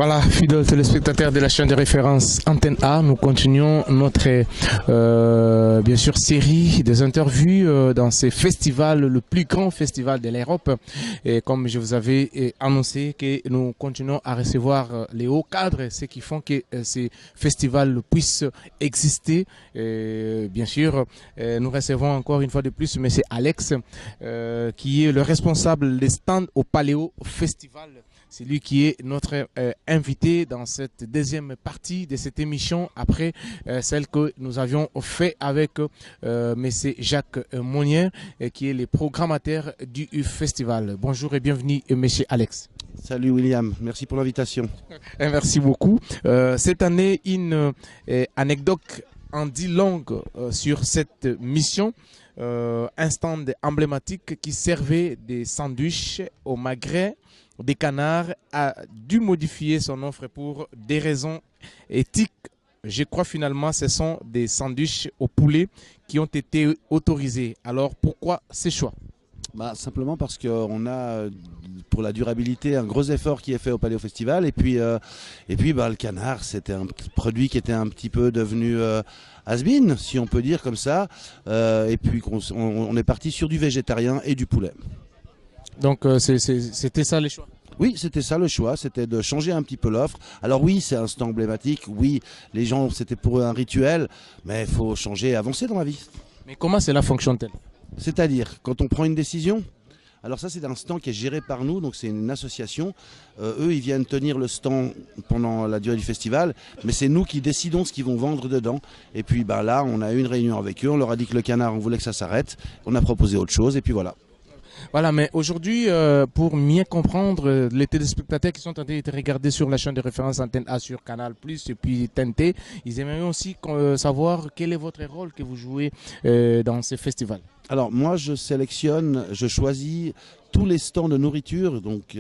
Voilà, fidèles téléspectateurs de la chaîne de référence Antenne A, nous continuons notre bien sûr série des interviews dans ce festival, le plus grand festival de l'Europe. Et comme je vous avais annoncé que nous continuons à recevoir les hauts cadres, ceux qui font que ces festivals puissent exister. Et bien sûr, nous recevons encore une fois de plus M. Alex, qui est le responsable des stands au Paléo Festival. C'est lui qui est notre invité dans cette deuxième partie de cette émission, après celle que nous avions fait avec M. Jacques Monnier, qui est le programmateur du festival. Bonjour et bienvenue, M. Alex. Salut William, merci pour l'invitation. Merci beaucoup. Cette année, une anecdote en dit longue sur cette mission. Un stand emblématique qui servait des sandwichs au magret des canards a dû modifier son offre pour des raisons éthiques. Je crois finalement ce sont des sandwichs au poulet qui ont été autorisés. Alors pourquoi ces choix? Simplement parce qu'on a pour la durabilité un gros effort qui est fait au Paléo Festival et puis le canard c'était un produit qui était un petit peu devenu has-been, si on peut dire comme ça, et puis on est parti sur du végétarien et du poulet. Donc c'était ça les choix? Oui, c'était ça le choix, c'était de changer un petit peu l'offre. Alors oui, c'est un stand emblématique, oui, les gens, c'était pour eux un rituel, mais il faut changer, avancer dans la vie. Mais comment cela fonctionne-t-elle? C'est-à-dire, quand on prend une décision, alors ça c'est un stand qui est géré par nous, donc c'est une association. Eux, ils viennent tenir le stand pendant la durée du festival, mais c'est nous qui décidons ce qu'ils vont vendre dedans. Et puis là, on a eu une réunion avec eux, on leur a dit que le canard, on voulait que ça s'arrête, on a proposé autre chose, et puis voilà. Voilà, mais aujourd'hui, pour mieux comprendre les téléspectateurs qui sont en train de regarder sur la chaîne de référence Antenne A sur Canal+, et puis TNT, ils aimeraient aussi savoir quel est votre rôle que vous jouez dans ce festival. Alors moi, je choisis tous les stands de nourriture, donc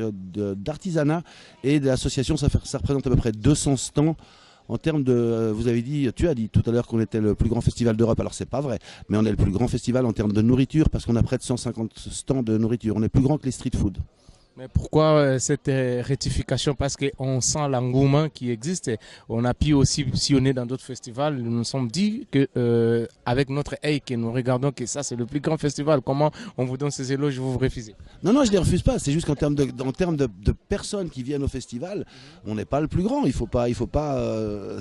d'artisanat et de l'association, ça représente à peu près 200 stands. En termes de, tu as dit tout à l'heure qu'on était le plus grand festival d'Europe, alors c'est pas vrai, mais on est le plus grand festival en termes de nourriture parce qu'on a près de 150 stands de nourriture, on est plus grand que les street food. Mais pourquoi cette rectification? Parce qu'on sent l'engouement qui existe. On a pu aussi sillonner dans d'autres festivals. Nous nous sommes dit que avec notre œil, que nous regardons que ça c'est le plus grand festival. Comment on vous donne ces éloges, vous refusez? Non, je ne les refuse pas. C'est juste qu'en termes de personnes qui viennent au festival, on n'est pas le plus grand. Il faut pas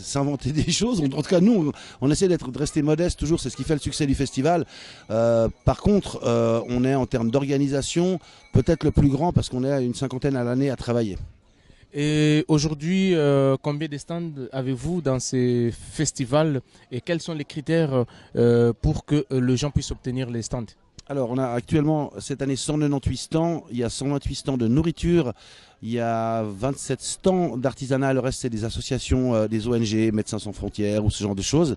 s'inventer des choses. En tout cas, nous, on essaie de rester modeste toujours. C'est ce qui fait le succès du festival. Par contre, on est en termes d'organisation peut-être le plus grand parce qu'on est à une cinquantaine à l'année à travailler. Et aujourd'hui, combien de stands avez-vous dans ces festivals et quels sont les critères pour que les gens puissent obtenir les stands? Alors, on a actuellement cette année 198 stands, il y a 128 stands de nourriture, il y a 27 stands d'artisanat, le reste c'est des associations, des ONG, Médecins sans frontières ou ce genre de choses.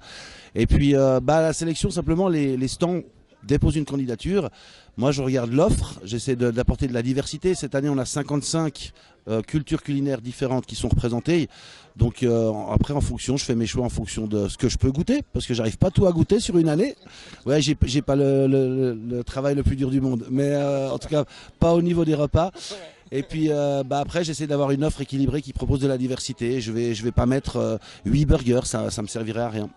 Et puis la sélection, simplement les stands déposent une candidature. Moi, je regarde l'offre, j'essaie d'apporter de la diversité. Cette année, on a 55 cultures culinaires différentes qui sont représentées. Donc après, je fais mes choix en fonction de ce que je peux goûter, parce que j'arrive pas tout à goûter sur une année. Ouais, j'ai pas le travail le plus dur du monde, mais en tout cas, pas au niveau des repas. Et puis après, j'essaie d'avoir une offre équilibrée qui propose de la diversité. Je vais pas mettre 8 burgers, ça me servirait à rien.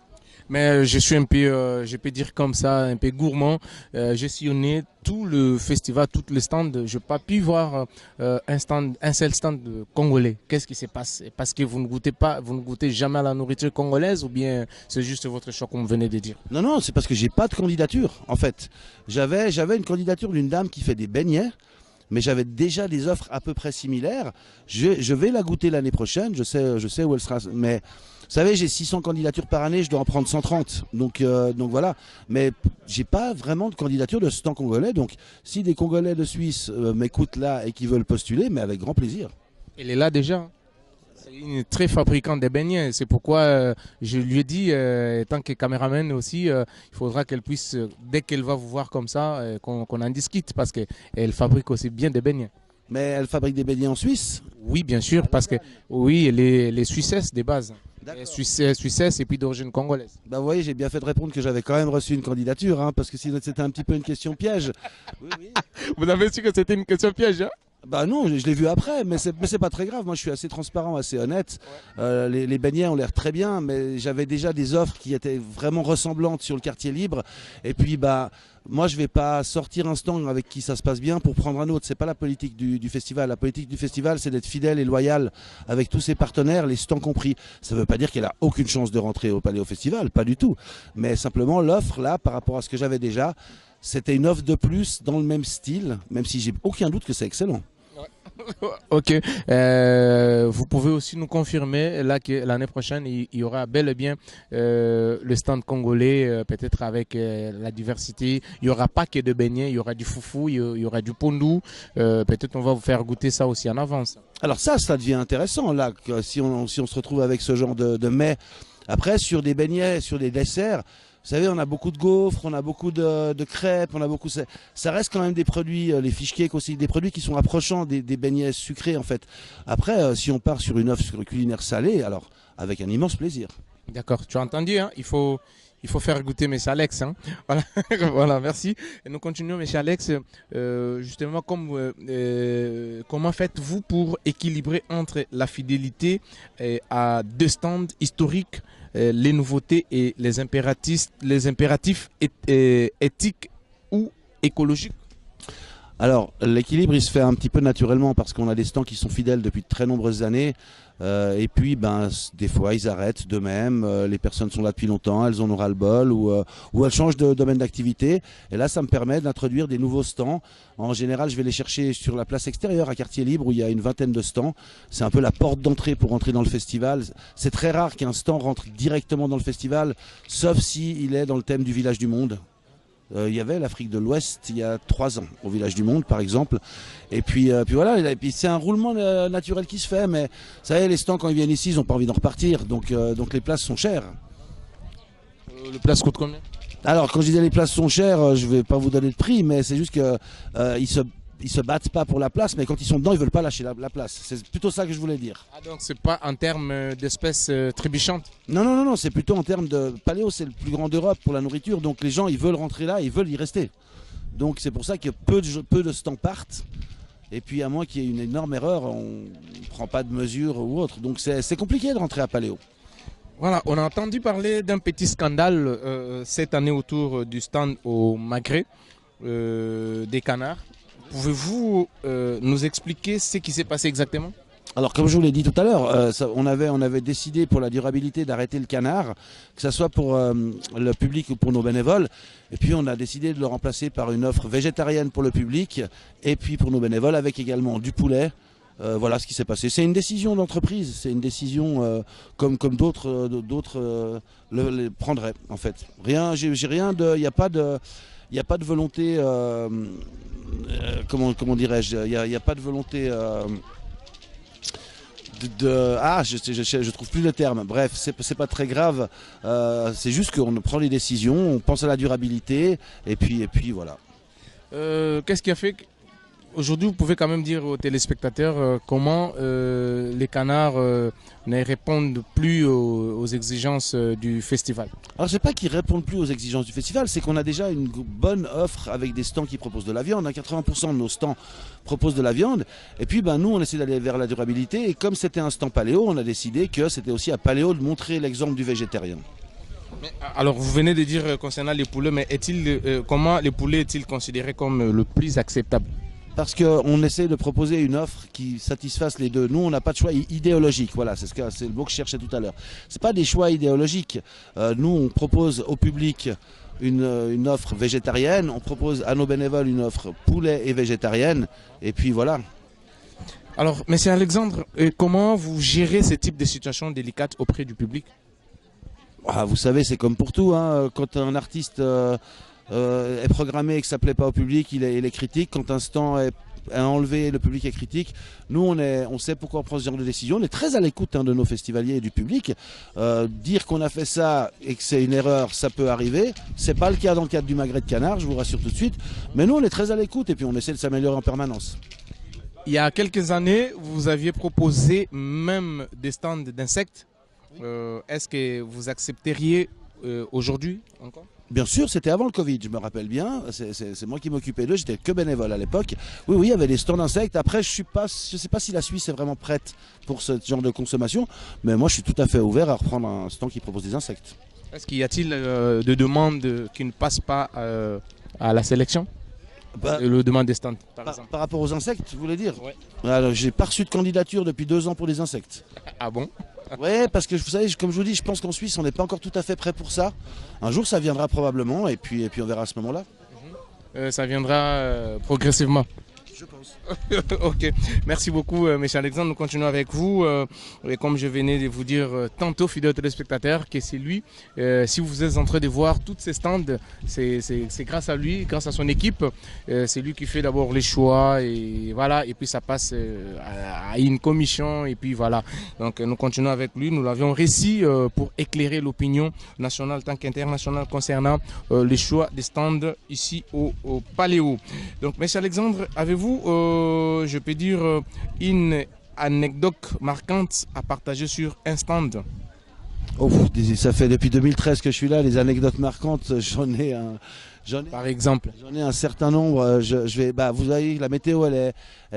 Mais je suis un peu, je peux dire comme ça, un peu gourmand. J'ai sillonné tout le festival, tous les stands. Je n'ai pas pu voir un seul stand congolais. Qu'est-ce qui se passe? Parce que vous ne goûtez jamais à la nourriture congolaise ou bien c'est juste votre choix comme vous venez de dire? Non, c'est parce que j'ai pas de candidature. En fait, j'avais une candidature d'une dame qui fait des beignets. Mais j'avais déjà des offres à peu près similaires. Je vais la goûter l'année prochaine, je sais où elle sera. Mais vous savez, j'ai 600 candidatures par année, je dois en prendre 130. Donc voilà. Mais j'ai pas vraiment de candidature de stand congolais. Donc si des Congolais de Suisse m'écoutent là et qui veulent postuler, mais avec grand plaisir. Elle est là déjà. C'est une très fabricante de beignets. C'est pourquoi je lui ai dit, tant que caméraman aussi, il faudra qu'elle puisse, dès qu'elle va vous voir comme ça, qu'on en discute parce qu'elle fabrique aussi bien des beignets. Mais elle fabrique des beignets en Suisse? Oui, bien sûr, parce que oui, les Suissesses des bases. Suissesse et puis d'origine congolaise. Vous voyez, j'ai bien fait de répondre que j'avais quand même reçu une candidature, parce que sinon c'était un petit peu une question piège. Oui. Vous avez su que c'était une question piège, hein? Bah non, je l'ai vu après, mais c'est pas très grave. Moi, je suis assez transparent, assez honnête. Les beignets ont l'air très bien, mais j'avais déjà des offres qui étaient vraiment ressemblantes sur le quartier libre. Et puis, bah, moi, je vais pas sortir un stand avec qui ça se passe bien pour prendre un autre. C'est pas la politique du festival. La politique du festival, c'est d'être fidèle et loyal avec tous ses partenaires, les stands compris. Ça veut pas dire qu'elle a aucune chance de rentrer au Paléo Festival, pas du tout. Mais simplement, l'offre là, par rapport à ce que j'avais déjà, c'était une offre de plus dans le même style, même si j'ai aucun doute que c'est excellent. Ok. Vous pouvez aussi nous confirmer là que l'année prochaine, il y aura bel et bien le stand congolais, peut-être avec la diversité. Il n'y aura pas que de beignets, il y aura du foufou, il y aura du pondou. Peut-être on va vous faire goûter ça aussi en avance. Alors ça devient intéressant là, si on se retrouve avec ce genre de mets. Après, sur des beignets, sur des desserts, vous savez, on a beaucoup de gaufres, on a beaucoup de crêpes, on a beaucoup. Ça reste quand même des produits, les fish cakes aussi, des produits qui sont approchants des beignets sucrés en fait. Après, si on part sur une offre sur le culinaire salé, alors avec un immense plaisir. D'accord, tu as entendu, hein, il faut faire goûter M. Alex. Hein. Voilà. Voilà, merci. Et nous continuons, M. Alex. Justement, comment faites-vous pour équilibrer entre la fidélité à deux stands historiques, les nouveautés et les impératifs éthiques ou écologiques? Alors, l'équilibre, il se fait un petit peu naturellement parce qu'on a des stands qui sont fidèles depuis de très nombreuses années. Et puis, ben, des fois, ils arrêtent d'eux-mêmes. Les personnes sont là depuis longtemps, elles en ont ras-le-bol ou elles changent de domaine d'activité. Et là, ça me permet d'introduire des nouveaux stands. En général, je vais les chercher sur la place extérieure à Quartier Libre où il y a une vingtaine de stands. C'est un peu la porte d'entrée pour entrer dans le festival. C'est très rare qu'un stand rentre directement dans le festival, sauf s'il est dans le thème du Village du Monde. Il y avait l'Afrique de l'Ouest il y a 3 ans au Village du Monde par exemple et puis voilà, et puis c'est un roulement naturel qui se fait, mais vous savez, les stands quand ils viennent ici ils n'ont pas envie d'en repartir, donc les places sont chères. Les places coûtent combien? Alors quand je disais les places sont chères, je vais pas vous donner de prix, mais c'est juste que ils se battent pas pour la place, mais quand ils sont dedans ils veulent pas lâcher la place. C'est plutôt ça que je voulais dire. Ah, donc c'est pas en termes d'espèces trébuchantes? Non, c'est plutôt en termes de Paléo, c'est le plus grand d'Europe pour la nourriture, donc les gens ils veulent rentrer là, ils veulent y rester. Donc c'est pour ça que peu de stands partent. Et puis à moins qu'il y ait une énorme erreur, on ne prend pas de mesures ou autre. Donc c'est compliqué de rentrer à Paléo. Voilà, on a entendu parler d'un petit scandale cette année autour du stand au Maghré des canards. Pouvez-vous nous expliquer ce qui s'est passé exactement? Alors comme je vous l'ai dit tout à l'heure, on avait décidé pour la durabilité d'arrêter le canard, que ce soit pour le public ou pour nos bénévoles. Et puis on a décidé de le remplacer par une offre végétarienne pour le public et puis pour nos bénévoles avec également du poulet. Voilà ce qui s'est passé. C'est une décision d'entreprise, c'est une décision comme d'autres le prendraient en fait. J'ai rien de, il n'y a pas de volonté, comment dirais-je, il n'y a pas de volonté je trouve plus le terme. Bref, c'est pas très grave. C'est juste qu'on prend les décisions, on pense à la durabilité et puis voilà. Qu'est-ce qui a fait aujourd'hui, vous pouvez quand même dire aux téléspectateurs comment les canards ne répondent plus aux exigences du festival? Alors c'est pas qu'ils répondent plus aux exigences du festival, c'est qu'on a déjà une bonne offre avec des stands qui proposent de la viande. 80% de nos stands proposent de la viande. Et puis ben, nous on essaie d'aller vers la durabilité. Et comme c'était un stand paléo, on a décidé que c'était aussi à Paléo de montrer l'exemple du végétarien. Alors vous venez de dire concernant les poulets, mais comment les poulets est-il considéré comme le plus acceptable? Parce qu'on essaie de proposer une offre qui satisfasse les deux. Nous, on n'a pas de choix idéologique. Voilà, c'est le mot que je cherchais tout à l'heure. C'est pas des choix idéologiques. Nous, on propose au public une offre végétarienne. On propose à nos bénévoles une offre poulet et végétarienne. Et puis voilà. Alors, monsieur Alexandre, comment vous gérez ce type de situation délicate auprès du public? Vous savez, c'est comme pour tout. Hein. Quand un artiste est programmé et que ça ne plaît pas au public, il est critique. Quand un stand est enlevé, le public est critique. Nous, on sait pourquoi on prend ce genre de décision. On est très à l'écoute de nos festivaliers et du public. Dire qu'on a fait ça et que c'est une erreur, ça peut arriver. C'est pas le cas dans le cadre du magret de canard, je vous rassure tout de suite. Mais nous, on est très à l'écoute et puis on essaie de s'améliorer en permanence. Il y a quelques années, vous aviez proposé même des stands d'insectes. Est-ce que vous accepteriez aujourd'hui encore? Bien sûr, c'était avant le Covid, je me rappelle bien. C'est moi qui m'occupais d'eux, j'étais que bénévole à l'époque. Oui, oui, il y avait des stands d'insectes. Après, je sais pas si la Suisse est vraiment prête pour ce genre de consommation, mais moi, je suis tout à fait ouvert à reprendre un stand qui propose des insectes. Est-ce qu'il y a-t-il de demandes qui ne passent pas à la sélection? Bah, Le demande des stands, par exemple. par rapport aux insectes, vous voulez dire? Ouais. Alors, j'ai pas reçu de candidature depuis 2 ans pour les insectes. Ah bon? Ouais, parce que vous savez, comme je vous dis, je pense qu'en Suisse, on n'est pas encore tout à fait prêt pour ça. Un jour, ça viendra probablement, et puis on verra à ce moment-là. Ça viendra progressivement. Je pense. Ok, merci beaucoup, monsieur Alexandre. Nous continuons avec vous. Et comme je venais de vous dire tantôt, fidèles téléspectateurs, que c'est lui. Si vous êtes en train de voir toutes ces stands, c'est grâce à lui, grâce à son équipe. C'est lui qui fait d'abord les choix et voilà. Et puis ça passe à une commission et puis voilà. Donc nous continuons avec lui. Nous l'avions réussi pour éclairer l'opinion nationale tant qu'internationale concernant les choix des stands ici au Paléo. Donc, monsieur Alexandre, avez-vous je peux dire, une anecdote marquante à partager sur un stand? Oh, ça fait depuis 2013 que je suis là, les anecdotes marquantes, Par exemple. j'en ai un certain nombre. Vous voyez, la météo, elle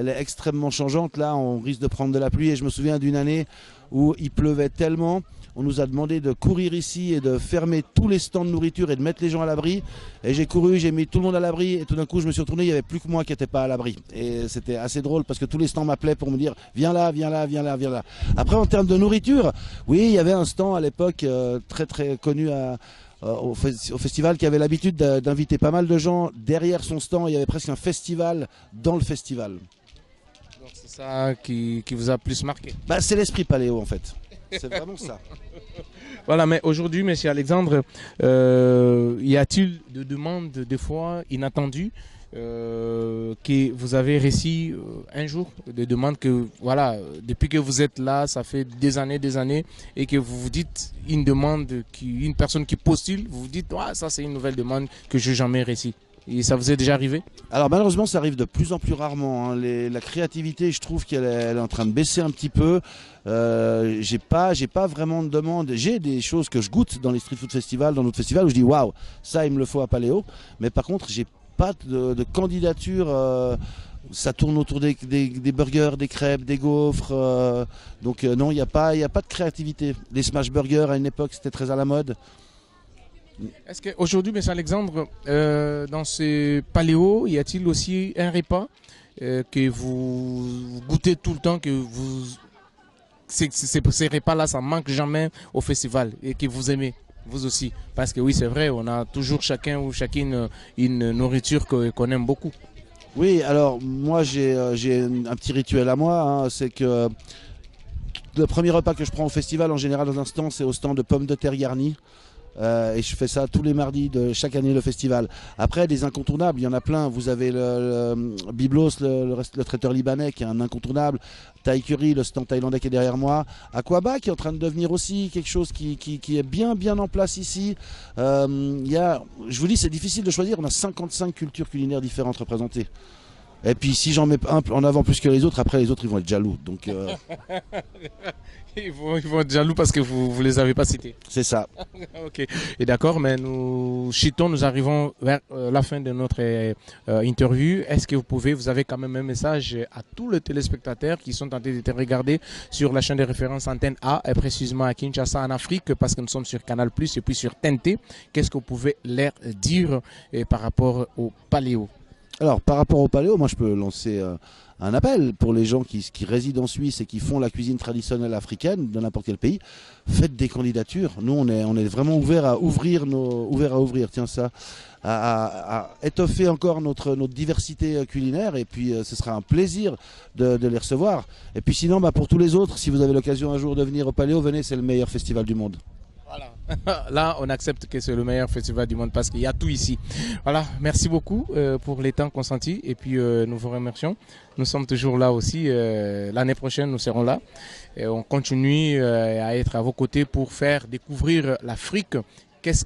est extrêmement changeante. Là, on risque de prendre de la pluie. Et je me souviens d'une année où il pleuvait tellement. On nous a demandé de courir ici et de fermer tous les stands de nourriture et de mettre les gens à l'abri. Et j'ai couru, j'ai mis tout le monde à l'abri. Et tout d'un coup, je me suis retourné, il n'y avait plus que moi qui n'étais pas à l'abri. Et c'était assez drôle parce que tous les stands m'appelaient pour me dire viens là, viens là, viens là, viens là. Après, en termes de nourriture, oui, il y avait un stand à l'époque très très connu au festival qui avait l'habitude d'inviter pas mal de gens. Derrière son stand, il y avait presque un festival dans le festival. Donc c'est ça qui vous a plus marqué. Bah, c'est l'esprit paléo en fait. C'est vraiment ça. Voilà, mais aujourd'hui, monsieur Alexandre, y a-t-il de demandes des fois inattendues que vous avez réussi un jour, des demandes que, voilà, depuis que vous êtes là, ça fait des années, et que vous vous dites une demande, une personne qui postule, vous vous dites, ouais, ça c'est une nouvelle demande que je n'ai jamais réussi. Et ça vous est déjà arrivé? Alors malheureusement ça arrive de plus en plus rarement, hein. La créativité, je trouve qu'elle elle est en train de baisser un petit peu. J'ai pas vraiment de demande. J'ai des choses que je goûte dans les street food festivals, dans notre festival, où je dis waouh, ça il me le faut à Paléo. Mais par contre j'ai pas de candidature. Ça tourne autour des burgers, des crêpes, des gaufres. Donc non, il n'y a pas de créativité. Les smash burgers à une époque c'était très à la mode. Est-ce qu'aujourd'hui, M. Alexandre, dans ce paléo, y a-t-il aussi un repas que vous goûtez tout le temps, que vous, ces repas-là, ça manque jamais au festival et que vous aimez, vous aussi? Parce que oui, c'est vrai, on a toujours chacun ou chacune une nourriture qu'on aime beaucoup. Oui, alors moi j'ai un petit rituel à moi, hein, c'est que le premier repas que je prends au festival, en général dans un stand, c'est au stand de pommes de terre garnies. Et je fais ça tous les mardis de chaque année le festival. Après des incontournables, il y en a plein. Vous avez le Biblos, le traiteur libanais qui est un incontournable. Thai Curry, le stand thaïlandais qui est derrière moi. Aquaba qui est en train de devenir aussi quelque chose qui est bien en place ici. Je vous dis, c'est difficile de choisir. On a 55 cultures culinaires différentes représentées. Et puis si j'en mets un en avant plus que les autres, après les autres ils vont être jaloux. Donc ils vont être jaloux parce que vous les avez pas cités. c'est ça. Ok. Et d'accord, mais nous arrivons vers la fin de notre interview. Est-ce que vous avez quand même un message à tous les téléspectateurs qui sont en train de te regarder sur la chaîne de référence Antenne A, et précisément à Kinshasa en Afrique, parce que nous sommes sur Canal+, et puis sur TNT. Qu'est-ce que vous pouvez leur dire par rapport au paléo? Alors par rapport au paléo, moi je peux lancer un appel pour les gens qui résident en Suisse et qui font la cuisine traditionnelle africaine de n'importe quel pays. Faites des candidatures. Nous on est vraiment ouverts à ouvrir à étoffer encore notre diversité culinaire, et puis ce sera un plaisir de les recevoir. Et puis sinon, pour tous les autres, si vous avez l'occasion un jour de venir au Paléo, venez, c'est le meilleur festival du monde. Voilà. Là, on accepte que c'est le meilleur festival du monde parce qu'il y a tout ici. Voilà, merci beaucoup pour les temps consentis, et puis nous vous remercions. Nous sommes toujours là aussi. L'année prochaine, nous serons là. Et on continue à être à vos côtés pour faire découvrir l'Afrique. Qu'est-ce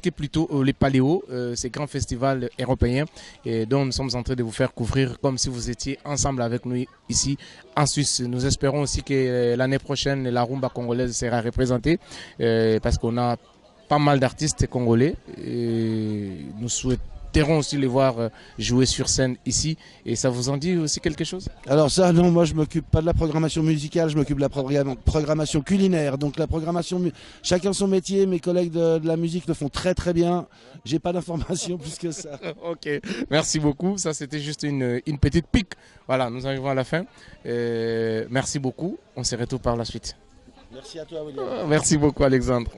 que plutôt les paléos, ces grands festivals européens dont nous sommes en train de vous faire couvrir comme si vous étiez ensemble avec nous ici en Suisse. Nous espérons aussi que l'année prochaine, la rumba congolaise sera représentée parce qu'on a pas mal d'artistes congolais et nous souhaiterons aussi les voir jouer sur scène ici. Et ça vous en dit aussi quelque chose? Alors ça, non, moi je m'occupe pas de la programmation musicale, je m'occupe de la programmation culinaire. Donc la programmation, chacun son métier, mes collègues de la musique le font très très bien. J'ai pas d'informations plus que ça. Ok, merci beaucoup. Ça c'était juste une petite pique. Voilà, nous arrivons à la fin. Merci beaucoup. On se retrouve par la suite. Merci à toi, William. Merci beaucoup, Alexandre.